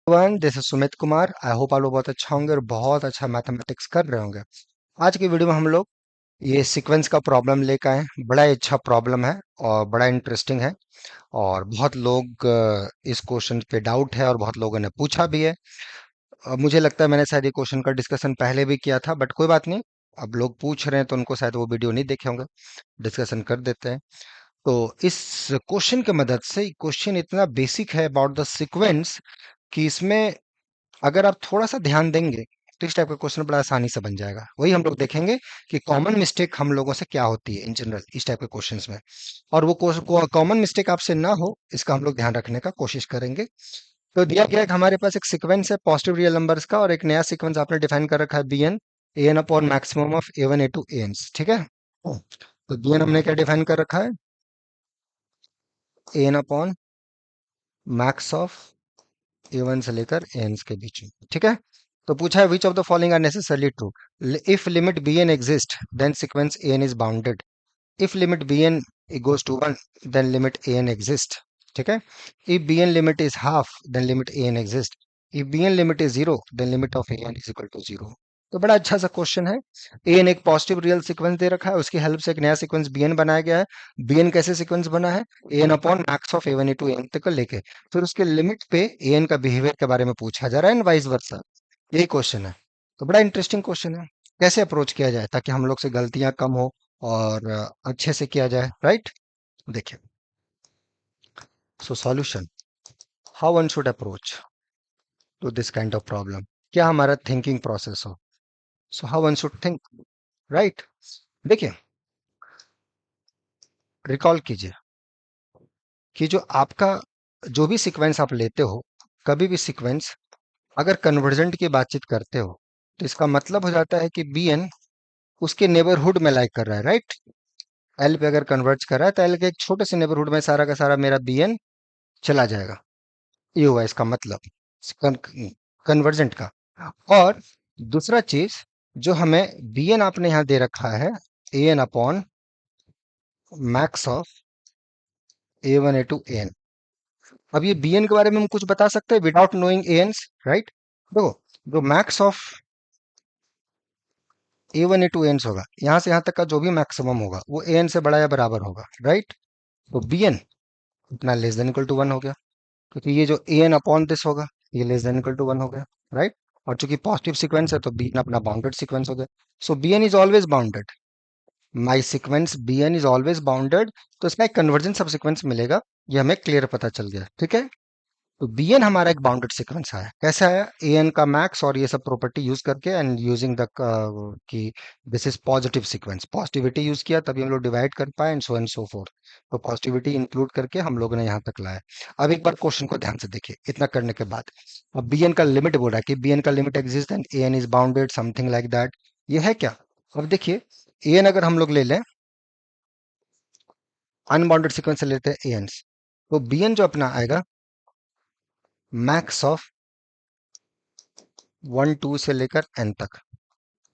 One this is Sumit Kumar. I hope आप लोग बहुत अच्छा होंगे और बहुत अच्छा मैथमेटिक्स कर रहे होंगे। आज की वीडियो में हम लोग ये सीक्वेंस का प्रॉब्लम लेकर आए हैं। बड़ा ही अच्छा प्रॉब्लम है और बड़ा इंटरेस्टिंग है और बहुत लोग इस क्वेश्चन पे डाउट है और बहुत लोगों ने पूछा भी है। मुझे लगता है मैंने शायद ये क्वेश्चन का डिस्कशन पहले भी किया था, बट कोई बात नहीं। अब लोग पूछ रहे हैं तो उनको शायद वो वीडियो नहीं देखे होंगे। डिस्कशन कर देते हैं। तो इस क्वेश्चन की मदद से क्वेश्चन इतना बेसिक है अबाउट द सीक्वेंस कि इसमें अगर आप थोड़ा सा ध्यान देंगे तो इस टाइप का क्वेश्चन बड़ा आसानी से बन जाएगा। वही हम लोग देखेंगे कि कॉमन मिस्टेक हम लोगों से क्या होती है इन जनरल इस टाइप के क्वेश्चंस में, और वो कॉमन मिस्टेक आपसे ना हो इसका हम लोग ध्यान रखने का कोशिश करेंगे। तो दिया गया है कि हमारे पास एक सीक्वेंस है पॉजिटिव रियल नंबर्स का और एक नया सीक्वेंस आपने डिफाइन कर रखा है b n upon maximum of a one a two a n. ठीक है। तो बी एन हमने क्या डिफाइन कर रखा है, a n upon max of a one से लेकर ए एन के बीच में। ठीक है। तो पूछा है which of the following are necessarily true. If limit b n exist then sequence a n is bounded. If limit b n goes to 1 then limit a n exist। ठीक है। if b n limit is half then limit a n exist। if b n limit is 0 then limit of a n is equal to 0। तो बड़ा अच्छा सा question है। A N एक positive real sequence दे रखा है, उसकी हेल्प से एक नया सीक्वेंस बी एन बनाया गया है। बी एन कैसे सीक्वेंस बना है, a n upon max of a one a two n तक को लेके फिर उसके लिमिट पे ए एन का बिहेवियर के बारे में पूछा जा रहा है एंड वाइस वर्सा। यही क्वेश्चन है। तो बड़ा इंटरेस्टिंग क्वेश्चन है। कैसे अप्रोच किया जाए ताकि हम लोग से गलतियां कम हो और अच्छे से किया जाए, राइट। देखिए, so solution, how one should approach to this kind of problem. क्या हमारा थिंकिंग प्रोसेस हो, so how one should think, right. देखिए, रिकॉल कीजिए कि जो आपका जो भी सीक्वेंस आप लेते हो, कभी भी सीक्वेंस अगर कन्वर्जेंट की बातचीत करते हो तो इसका मतलब हो जाता है कि बी एन उसके नेबरहुड में लाइक कर रहा है, राइट। एल पे अगर कन्वर्ज कर रहा है तो एल के एक छोटे से नेबरहुड में सारा का सारा मेरा बी एन चला जाएगा। ये हुआ इसका मतलब कन्वर्जेंट का। और दूसरा चीज जो हमें बी एन आपने यहाँ दे रखा है, a n upon max of a one a two a n. अब ये बी एन के बारे में हम कुछ बता सकते हैं without knowing a n, right. देखो, जो max of a one a two n होगा, यहाँ से यहाँ तक का जो भी मैक्सिमम होगा वो ए एन से बड़ा या बराबर होगा, राइट। तो बी एन इतना less than equal to one हो गया, क्योंकि ये जो ए एन अपॉन दिस होगा ये less than equal to one हो गया, राइट। और चूंकि पॉजिटिव सीक्वेंस है तो बी एन अपना बाउंडेड सीक्वेंस हो गया। So b n is always bounded, my sequence b n is always bounded. तो इसका एक कन्वर्जेंस सब सीक्वेंस मिलेगा, ये हमें क्लियर पता चल गया, ठीक है। तो बी एन हमारा एक बाउंडेड सीक्वेंस आया, कैसे आया, ए एन का मैक्स और ये सब प्रॉपर्टी यूज करके एंड यूजिंग द कि this is positive sequence, positivity use किया तभी हम लोग डिवाइड कर पाए एंड सो फोर्थ। तो पॉजिटिविटी इंक्लूड करके हम लोगों ने यहाँ तक लाया। अब एक बार क्वेश्चन को ध्यान से देखिए, इतना करने के बाद अब बी एन का लिमिट बोल रहा है कि बी एन का limit exist and a n is bounded something like that. ये है क्या। अब देखिए, ए एन अगर हम लोग ले लें, अनबाउंडेड सीक्वेंस से लेते हैं ए एन, तो बी एन जो अपना आएगा मैक्स ऑफ वन टू से लेकर एन तक।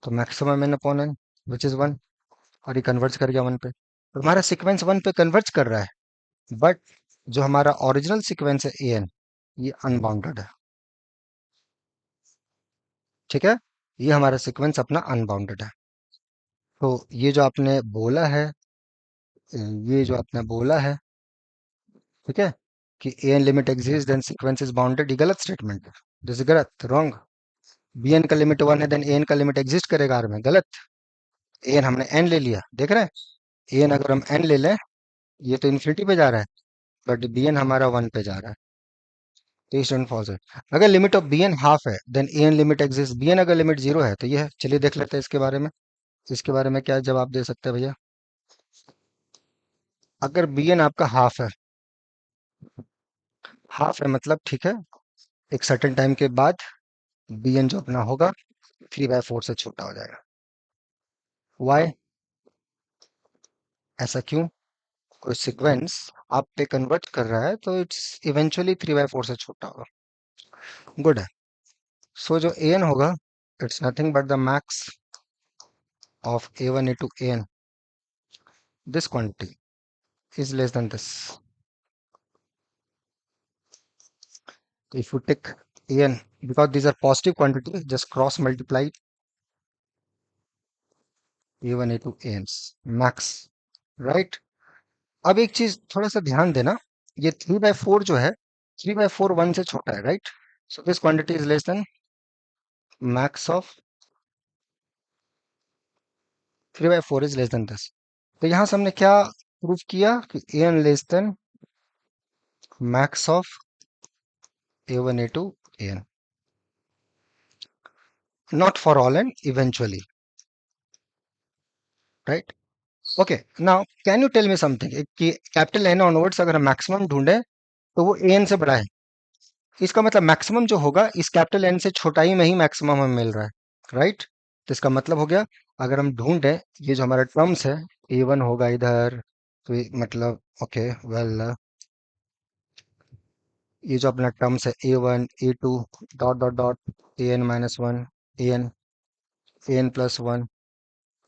तो maximum n upon n which is one, और ये कन्वर्ज कर गया वन पे, तो हमारा सीक्वेंस वन पे कन्वर्ज कर रहा है। बट जो हमारा ओरिजिनल सीक्वेंस है ए एन, ये अनबाउंडेड है, ठीक है। ये हमारा सीक्वेंस अपना अनबाउंडेड है। तो ये जो आपने बोला है, ये जो आपने बोला है, ठीक है, कि a n limit exist then sequence is bounded, ये गलत स्टेटमेंट है। दिस इज गलत, रॉन्ग। बी एन का लिमिट वन है देन ए एन का लिमिट एग्जिस्ट करेगा आर में, गलत। ए एन हमने एन ले लिया, देख रहे हैं, ए एन अगर हम एन ले लें, ये तो इन्फिनिटी पे जा रहा है, बट बी एन हमारा वन पे जा रहा है। तो स्टूडेंट फॉल्स है। अगर limit of b n half है then a n limit exist, b n अगर लिमिट जीरो है तो ये है। चलिए देख लेते हैं इसके बारे में, इसके बारे में क्या जवाब दे सकते हैं भैया। अगर बी एन आपका हाफ है, हाफ है मतलब ठीक है, एक सर्टेन टाइम के बाद बी एन जो अपना होगा थ्री बाय फोर से छोटा हो जाएगा। वाई, ऐसा क्यों। कोई सीक्वेंस आप पे कन्वर्ट कर रहा है तो it's eventually three by four से छोटा होगा, गुड है। सो जो ए एन होगा, it's nothing but the max of a one a two a n, this quantity is less than this. If you take an, because these are positive quantity, just cross multiply a1 a2 ans max, right? अब एक चीज थोड़ा सा ध्यान देना, ये 3/4 जो है, 3/4 1 से छोटा है, right? So this quantity is less than max of 3/4 is less than this. तो यहां से हमने क्या प्रूव किया कि an less than max of a1 a2 an, not for all and eventually, right? Okay, now can you tell me something कि capital n onwards अगर हम मैक्सिमम ढूंढे तो वो ए एन से बड़ा है, इसका मतलब मैक्सिमम जो होगा इस कैपिटल एन से छोटा ही में ही मैक्सिमम हमें मिल रहा है, राइट? तो इसका मतलब हो गया, अगर हम ढूंढे ये जो हमारा टर्म्स है, ए वन होगा इधर, तो मतलब ओके वेल, ये जो अपना टर्म्स है a one a two dot dot dot a n minus one a n plus one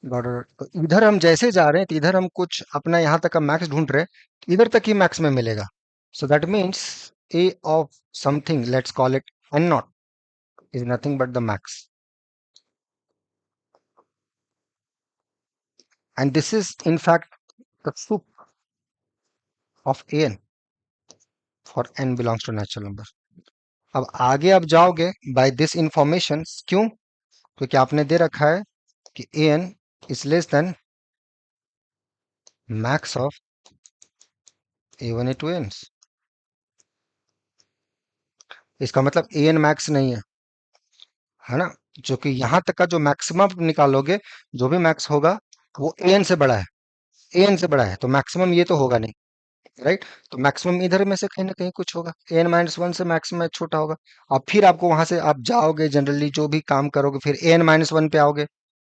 dot dot, तो इधर हम जैसे जा रहे हैं तो इधर हम कुछ अपना यहाँ तक का मैक्स ढूंढ रहे हैं, इधर तक ही मैक्स में मिलेगा। So that means a of something, let's call it n naught, is nothing but the max, and this is in fact the soup of an for n belongs to natural number। अब आगे आप जाओगे by this information, क्यों? क्योंकि आपने दे रखा है कि an is less than max of a1 a2 ans, इसका मतलब an max नहीं है ना? जो कि यहां तक का जो मैक्सिमम निकालोगे, जो भी मैक्स होगा वो an से बड़ा है, an से बड़ा है, तो मैक्सिमम ये तो होगा नहीं, राइट? तो मैक्सिमम इधर में से कहीं ना कहीं कुछ होगा, एन माइनस वन से मैक्सिमम छोटा होगा। अब फिर आपको वहां से आप जाओगे, जनरली जो भी काम करोगे फिर एन माइनस वन पे आओगे,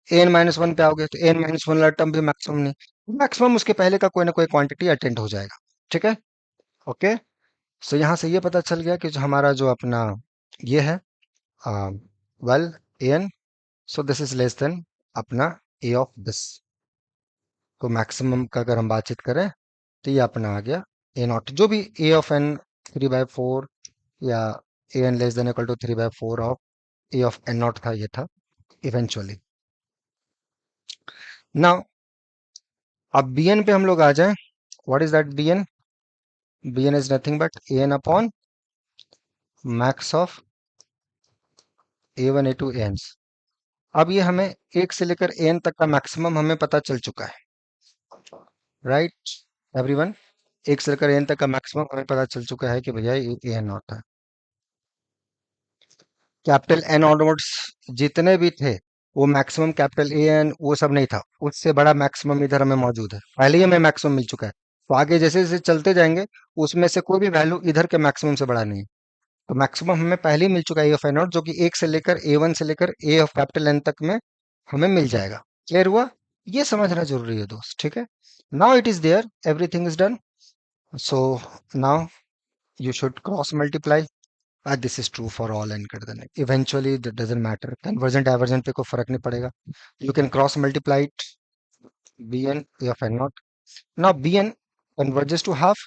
एन माइनस वन पे आओगे तो एन माइनस वन वाला टर्म भी मैक्सिमम नहीं, मैक्सिमम उसके पहले का कोई ना कोई क्वांटिटी अटेंड हो जाएगा, ठीक है? ओके, सो यहाँ से ये पता चल गया कि जो हमारा जो अपना ये है, well, n, so this is less than अपना ए ऑफ दिस, तो मैक्सिमम का अगर हम बातचीत करें तो ये अपना आ गया ए नॉट, जो भी ए ऑफ एन 3/4 या a n less than equal to 3/4 of a of n not था, ये था इवेंचुअली। नाउ अब बी एन पे हम लोग आ जाएं, what is that b n? B n is nothing but a n upon max of a one a two n. अब ये हमें एक से लेकर एन तक का मैक्सिमम हमें पता चल चुका है, राइट एवरीवन? एक से लेकर एन तक का मैक्सिमम हमें पता चल चुका है कि भैया ये ए एन नॉट है। कैपिटल एन ऑनवर्ड्स जितने भी थे, वो मैक्सिमम कैपिटल ए एन वो सब नहीं था, उससे बड़ा मैक्सिमम इधर हमें मौजूद है, पहले ही हमें मैक्सिमम मिल चुका है। तो आगे जैसे जैसे चलते जाएंगे उसमें से कोई भी वैल्यू इधर के मैक्सिमम से बड़ा नहीं है, तो मैक्सिमम हमें पहले ही मिल चुका है ए ऑफ एन नॉट, जो कि एक से लेकर ए वन से लेकर ए ऑफ कैपिटल एन तक में हमें मिल जाएगा। क्लियर हुआ? ये समझना जरूरी है दोस्त, ठीक है? Now it is there, everything is done, so now you should cross multiply, this is true for all n greater than n, eventually that doesn't matter, convergent divergent पे कोई फर्क नहीं पड़ेगा, you can cross multiply it, bn a of n naught, now bn converges to half,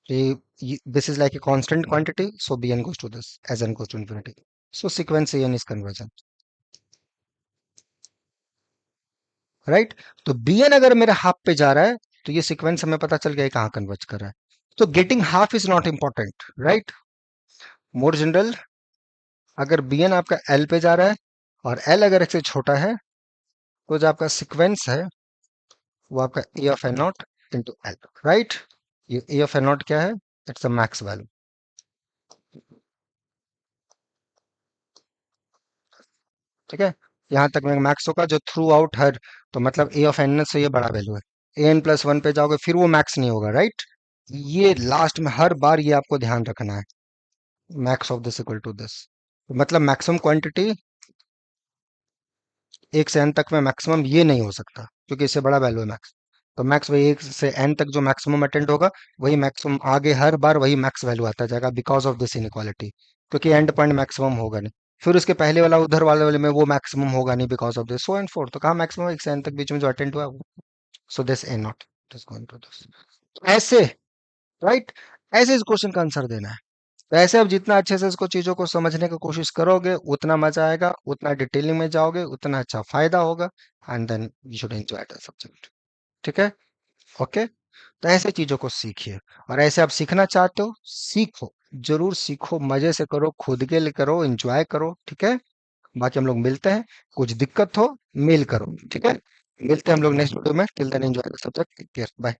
this is like a constant quantity, so bn goes to this as n goes to infinity, so sequence an is convergent, right? तो bn अगर मेरे half पे जा रहा है तो ये sequence हमें पता चल गया है कहाँ कन्वर्ज कर रहा है, तो getting half is not important, right? More general, अगर बी एन आपका एल पे जा रहा है और एल अगर एक से छोटा है, तो जो आपका सीक्वेंस है वो आपका a of n not into l, right? ये ए ऑफ एन नॉट क्या है? इट्स अ मैक्स वैल्यू, ठीक है? यहाँ तक में मैक्स होगा जो थ्रू आउट हर, तो मतलब ए ऑफ एन से ये बड़ा वैल्यू है, ए एन प्लस वन पे जाओगे फिर वो मैक्स नहीं होगा, राइट? ये लास्ट में हर बार ये आपको ध्यान रखना है, max of this equal to this, मतलब मैक्सिमम क्वांटिटी एक से एन तक में मैक्सिमम ये नहीं हो सकता, क्योंकि इससे बड़ा वैल्यू है मैक्स, तो मैक्स वही एक से एन तक जो मैक्सिमम अटेंड होगा वही मैक्सिमम आगे हर बार वही मैक्स वैल्यू आता जाएगा, बिकॉज ऑफ दिस इनइक्वालिटी, क्योंकि एंड पॉइंट मैक्सिमम होगा नहीं, फिर उसके पहले वाला उधर वाले में वो मैक्सिमम होगा नहीं because of this, so and four, तो कहाँ मैक्सिमम एक से एन तक बीच में जो अटेंड हुआ वो, so this n naught this going to this, ऐसे, राइट? ऐसे इस क्वेश्चन का आंसर देना है, तो ऐसे आप जितना अच्छे से इसको चीजों को समझने की कोशिश करोगे उतना मजा आएगा, उतना डिटेलिंग में जाओगे उतना अच्छा फायदा होगा। And then you should enjoy the subject. ठीक है। ओके। तो ऐसे चीजों को सीखिए। और ऐसे आप सीखना चाहते हो, सीखो, जरूर सीखो, मजे से करो, खुद के लिए करो, एंजॉय करो। ठीक है। बाकी हम लोग मिलते हैं। कुछ दिक्कत हो, मेल करो। ठीक है। मिलते हैं हम लोग नेक्स्ट वीडियो में। Till then enjoy the subject. Take care. Bye.